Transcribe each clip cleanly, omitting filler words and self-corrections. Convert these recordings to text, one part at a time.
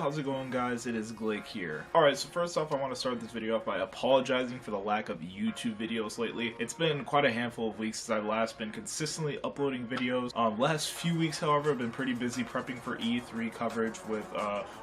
how's it going, guys? It is Glake here. Alright, so first off, I want to start this video off by apologizing for the lack of YouTube videos lately. It's been quite a handful of weeks since I've last been consistently uploading videos. Last few weeks, however, I've been pretty busy prepping for E3 coverage with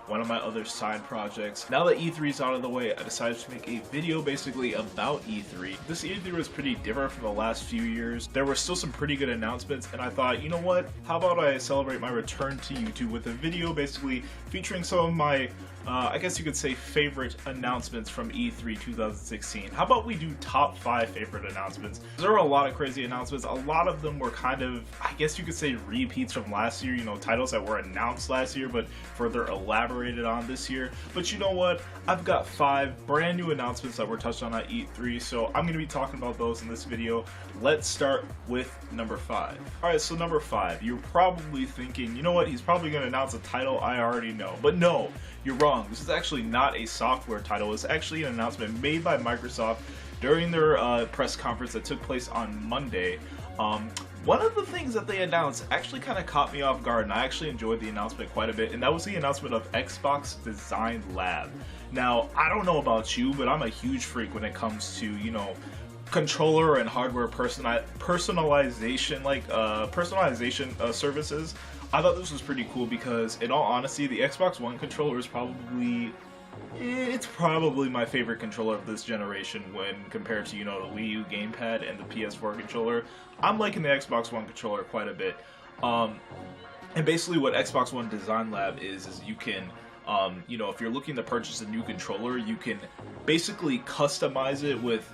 one of my other side projects. Now that E3 is out of the way, I decided to make a video basically about E3. This E3 was pretty different from the last few years. There were still some pretty good announcements, and I thought, you know what, how about I celebrate my return to YouTube with a video basically featuring some of my, I guess you could say, favorite announcements from E3 2016. How about we do top 5 favorite announcements? There were a lot of crazy announcements. A lot of them were kind of, I guess you could say, repeats from last year, you know, titles that were announced last year but further elaborated on this year. But you know what? I've got 5 brand new announcements that were touched on at E3, so I'm going to be talking about those in this video. Let's start with number 5. Alright, so number 5. You're probably thinking, you know what, he's probably going to announce a title I already know. But no, you're wrong. This is actually not a software title. It's actually an announcement made by Microsoft during their press conference that took place on Monday. One of the things that they announced actually kind of caught me off guard, and I actually enjoyed the announcement quite a bit, and that was the announcement of Xbox Design Lab. Now, I don't know about you, but I'm a huge freak when it comes to, you know, controller and hardware personalization services. I thought this was pretty cool because, in all honesty, the Xbox One controller is probably my favorite controller of this generation when compared to, you know, the Wii U gamepad and the PS4 controller. I'm liking the Xbox One controller quite a bit. And basically what Xbox One Design Lab is you can, you know, if you're looking to purchase a new controller, you can basically customize it with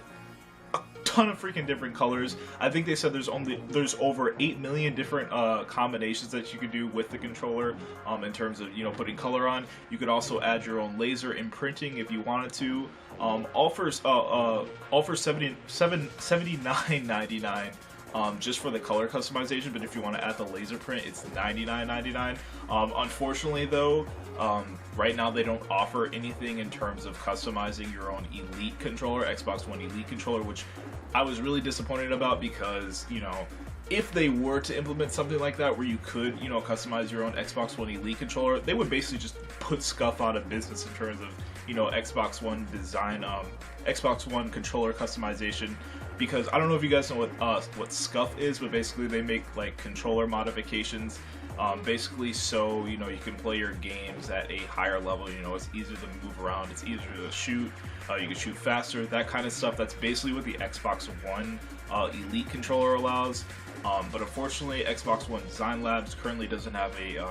ton of freaking different colors. I think they said there's over 8 million different combinations that you could do with the controller in terms of, you know, putting color on. You could also add your own laser imprinting if you wanted to. All for $79.99 just for the color customization, but if you want to add the laser print, it's $99.99. Unfortunately though, right now they don't offer anything in terms of customizing your own Elite controller, Xbox One Elite controller, which I was really disappointed about because, you know, if they were to implement something like that where you could, you know, customize your own Xbox One Elite controller, they would basically just put SCUF out of business in terms of, you know, Xbox One design, Xbox One controller customization. Because I don't know if you guys know what SCUF is, but basically they make like controller modifications, basically so, you know, you can play your games at a higher level. You know, it's easier to move around, it's easier to shoot, you can shoot faster, that kind of stuff. That's basically what the Xbox One Elite controller allows. But unfortunately, Xbox One Design Labs currently doesn't have a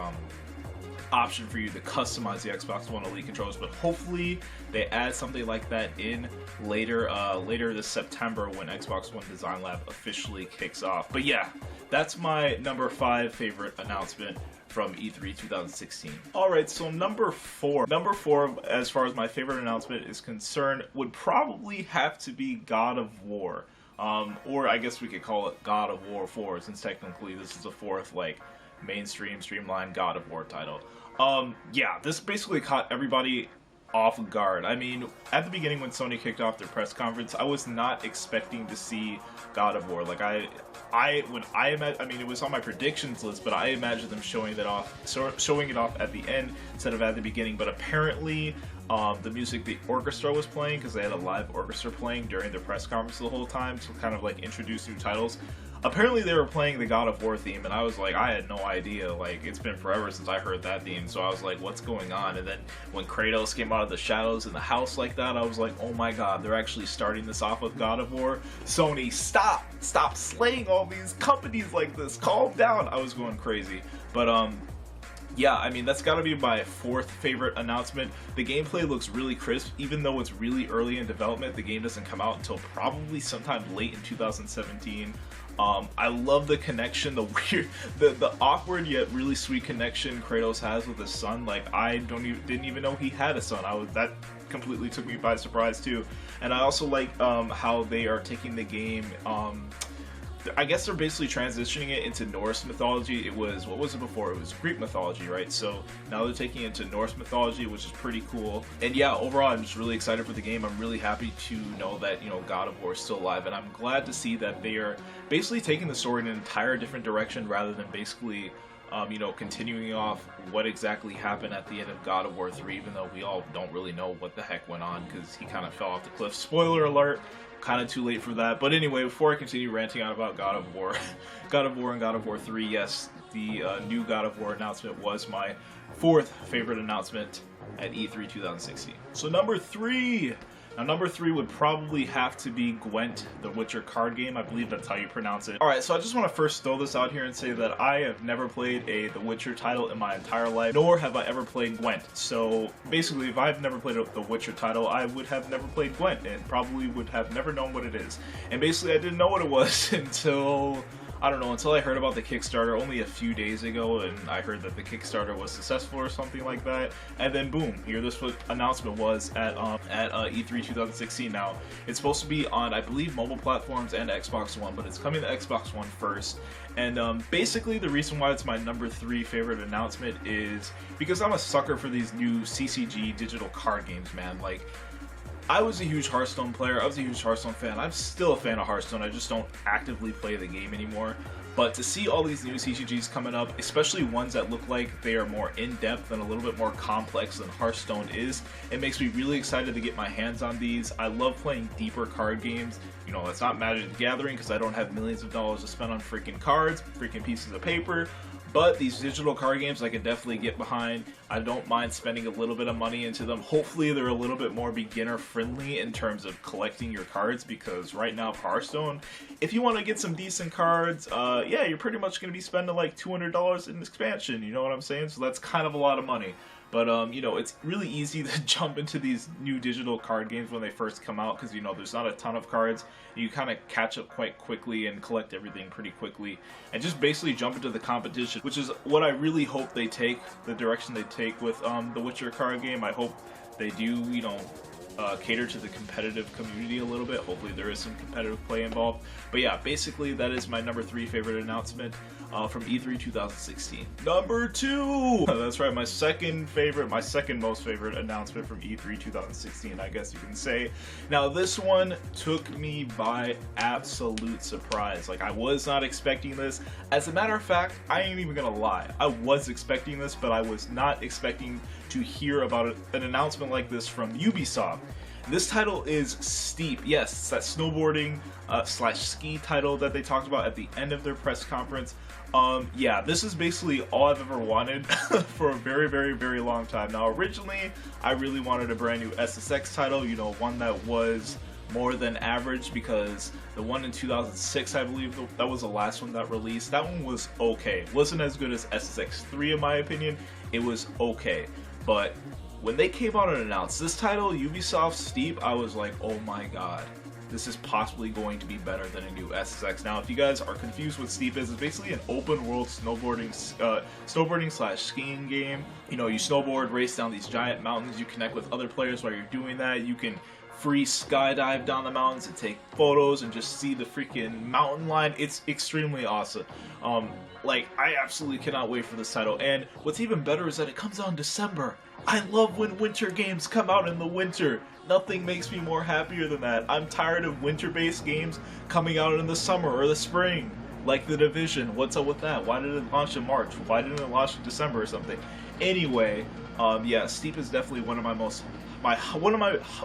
option for you to customize the Xbox One Elite controllers, but hopefully they add something like that in later this September when Xbox One Design Lab officially kicks off. But yeah, that's my number 5 favorite announcement from E3 2016. Alright, so number 4, as far as my favorite announcement is concerned, would probably have to be God of War. Or I guess we could call it God of War 4, since technically this is the 4th, like, mainstream, streamlined God of War title. Yeah, this basically caught everybody off guard. I mean, at the beginning when Sony kicked off their press conference, I was not expecting to see God of War. Like, I mean, it was on my predictions list, but I imagined them showing it off at the end instead of at the beginning. But apparently, the music the orchestra was playing, because they had a live orchestra playing during the press conference the whole time to kind of like introduce new titles. Apparently they were playing the God of War theme, and I was like, I had no idea. Like, it's been forever since I heard that theme, so I was like, what's going on? And then when Kratos came out of the shadows in the house like that, I was like, oh my god, they're actually starting this off with God of War. Sony, stop slaying all these companies like this, calm down. I was going crazy. But yeah, I mean, that's gotta be my 4th favorite announcement. The gameplay looks really crisp, even though it's really early in development. The game doesn't come out until probably sometime late in 2017. I love the connection, the weird, the awkward yet really sweet connection Kratos has with his son. Like, I didn't even know he had a son. That completely took me by surprise too. And I also like how they are taking the game. I guess they're basically transitioning it into Norse mythology. It was, what was it before? It was Greek mythology, right? So now they're taking it into Norse mythology, which is pretty cool. And yeah, overall, I'm just really excited for the game. I'm really happy to know that, you know, God of War is still alive, and I'm glad to see that they are basically taking the story in an entire different direction rather than basically You know, continuing off what exactly happened at the end of God of War 3, even though we all don't really know what the heck went on because he kind of fell off the cliff. Spoiler alert, kind of too late for that. But anyway, before I continue ranting out about God of War, God of War and God of War 3, yes, the new God of War announcement was my 4th favorite announcement at E3 2016. So number 3. Now, number 3 would probably have to be Gwent, the Witcher card game. I believe that's how you pronounce it. Alright, so I just want to first throw this out here and say that I have never played the Witcher title in my entire life, nor have I ever played Gwent. So, basically, if I've never played the Witcher title, I would have never played Gwent, and probably would have never known what it is. And basically, I didn't know what it was until... I don't know, until I heard about the Kickstarter only a few days ago, and I heard that the Kickstarter was successful or something like that, and then boom, here this announcement was at E3 2016. Now, it's supposed to be on, I believe, mobile platforms and Xbox One, but it's coming to Xbox One first. And basically, the reason why it's my number 3 favorite announcement is because I'm a sucker for these new CCG digital card games, man. Like, I was a huge Hearthstone player, I was a huge Hearthstone fan, I'm still a fan of Hearthstone, I just don't actively play the game anymore. But to see all these new CCGs coming up, especially ones that look like they are more in-depth and a little bit more complex than Hearthstone is, it makes me really excited to get my hands on these. I love playing deeper card games. You know, it's not Magic the Gathering because I don't have millions of dollars to spend on freaking cards, freaking pieces of paper. But these digital card games I can definitely get behind. I don't mind spending a little bit of money into them. Hopefully they're a little bit more beginner friendly in terms of collecting your cards, because right now Hearthstone, if you want to get some decent cards, yeah, you're pretty much going to be spending like $200 in expansion, you know what I'm saying? So that's kind of a lot of money. But, you know, it's really easy to jump into these new digital card games when they first come out because, you know, there's not a ton of cards. You kind of catch up quite quickly and collect everything pretty quickly and just basically jump into the competition, which is what I really hope they take, the direction they take with the Witcher card game. I hope they do, you know, cater to the competitive community a little bit. Hopefully there is some competitive play involved. But yeah, basically that is my number 3 favorite announcement from E3 2016. Number 2! That's right, my second most favorite announcement from E3 2016, I guess you can say. Now this one took me by absolute surprise. Like, I was not expecting this. As a matter of fact, I ain't even gonna lie. I was expecting this, but I was not expecting to hear about an announcement like this from Ubisoft. This title is Steep. Yes, it's that snowboarding slash ski title that they talked about at the end of their press conference. Yeah, this is basically all I've ever wanted for a very, very, very long time. Now, originally, I really wanted a brand new SSX title, you know, one that was more than average, because the one in 2006, I believe, that was the last one that released. That one was okay. Wasn't as good as SSX 3 in my opinion. It was okay. But when they came out and announced this title, Ubisoft Steep, I was like, oh my god, this is possibly going to be better than a new SSX. Now, if you guys are confused what Steep is, it's basically an open world snowboarding slash skiing game. You know, you snowboard, race down these giant mountains, you connect with other players while you're doing that, you can free skydive down the mountains and take photos and just see the freaking mountain line. It's extremely awesome. Like, I absolutely cannot wait for this title. And what's even better is that it comes out in December. I love when winter games come out in the winter. Nothing makes me more happier than that. I'm tired of winter-based games coming out in the summer or the spring, like The Division. What's up with that? Why did it launch in March? Why didn't it launch in December or something? Anyway, yeah, Steep is definitely one of my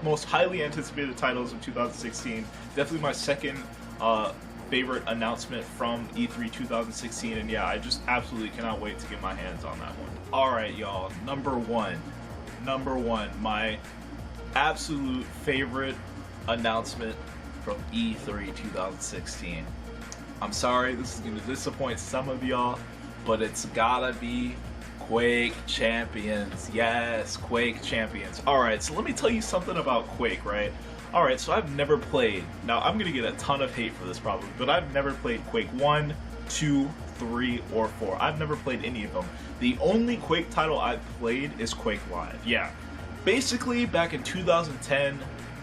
most highly anticipated titles of 2016. Definitely my second favorite announcement from E3 2016, and yeah, I just absolutely cannot wait to get my hands on that one. Alright, y'all, number one, my absolute favorite announcement from E3 2016. I'm sorry, this is going to disappoint some of y'all, but it's gotta be Quake Champions. Yes, Quake Champions. Alright, so let me tell you something about Quake, right? Alright, so I've never played, now I'm going to get a ton of hate for this probably, but I've never played Quake 1, 2, 3, or 4. I've never played any of them. The only Quake title I've played is Quake Live. Yeah, basically back in 2010,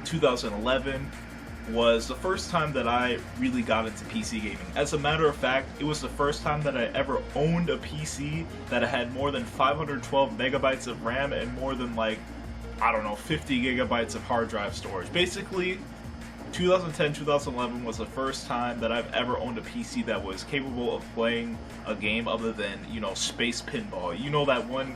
2011 was the first time that I really got into PC gaming. As a matter of fact, it was the first time that I ever owned a PC that had more than 512 megabytes of RAM and more than, like, I don't know, 50 gigabytes of hard drive storage. Basically, 2010, 2011 was the first time that I've ever owned a PC that was capable of playing a game other than, you know, Space Pinball. You know that one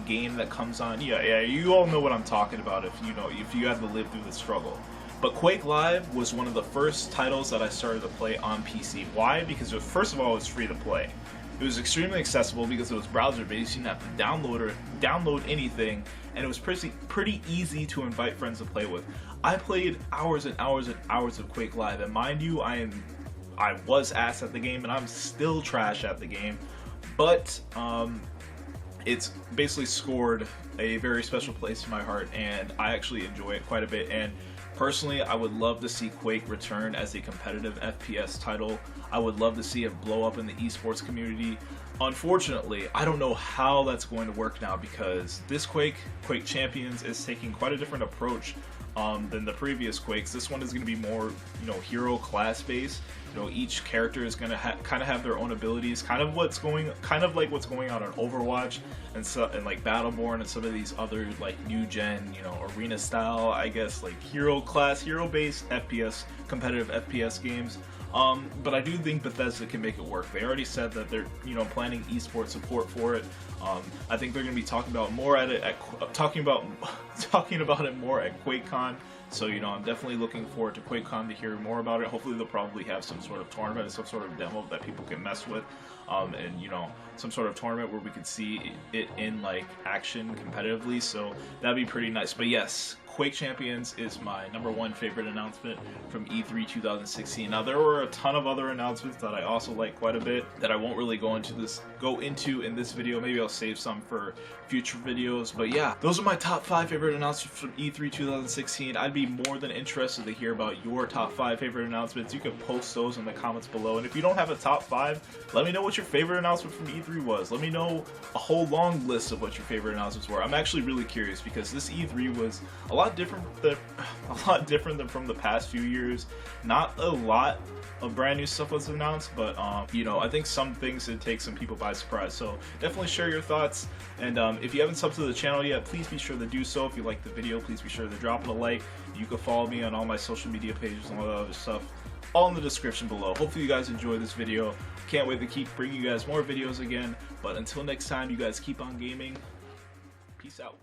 game that comes on. Yeah, you all know what I'm talking about if you had to live through the struggle. But Quake Live was one of the first titles that I started to play on PC. Why? Because first of all, it was free to play. It was extremely accessible because it was browser based. You didn't have to download anything, and it was pretty easy to invite friends to play with. I played hours and hours and hours of Quake Live, and mind you, I was ass at the game, and I'm still trash at the game. But it's basically scored a very special place in my heart, and I actually enjoy it quite a bit. And personally, I would love to see Quake return as a competitive FPS title. I would love to see it blow up in the esports community. Unfortunately, I don't know how that's going to work now because this Quake Champions is taking quite a different approach than the previous Quakes. This one is going to be more, you know, hero class based. You know, each character is going to kind of have their own abilities, kind of like what's going on in Overwatch and like Battleborn and some of these other like new gen, you know, arena style, I guess, like hero based FPS, competitive FPS games. But I do think Bethesda can make it work. They already said that they're, you know, planning esports support for it. I think they're going to be talking about it more at QuakeCon. So, you know, I'm definitely looking forward to QuakeCon to hear more about it. Hopefully they'll probably have some sort of tournament, some sort of demo that people can mess with. And, you know, some sort of tournament where we could see it in, like, action competitively. So that'd be pretty nice. But yes, Quake Champions is my #1 favorite announcement from E3 2016. Now, there were a ton of other announcements that I also like quite a bit that I won't really go into in this video. Maybe I'll save some for future videos. But yeah, those are my top 5 favorite announcements from E3 2016. I'd be more than interested to hear about your top 5 favorite announcements. You can post those in the comments below. And if you don't have a top 5, let me know what your favorite announcement from E3 was. Let me know a whole long list of what your favorite announcements were. I'm actually really curious because this E3 was a lot different than from the past few years. Not a lot of brand new stuff was announced, but you know, I think some things did take some people by surprise. So definitely share your thoughts, and if you haven't subbed to the channel yet, please be sure to do so. If you like the video, please be sure to drop it a like. You can follow me on all my social media pages and all that other stuff, all in the description below. Hopefully you guys enjoyed this video. Can't wait to keep bringing you guys more videos again, but until next time, you guys keep on gaming. Peace out.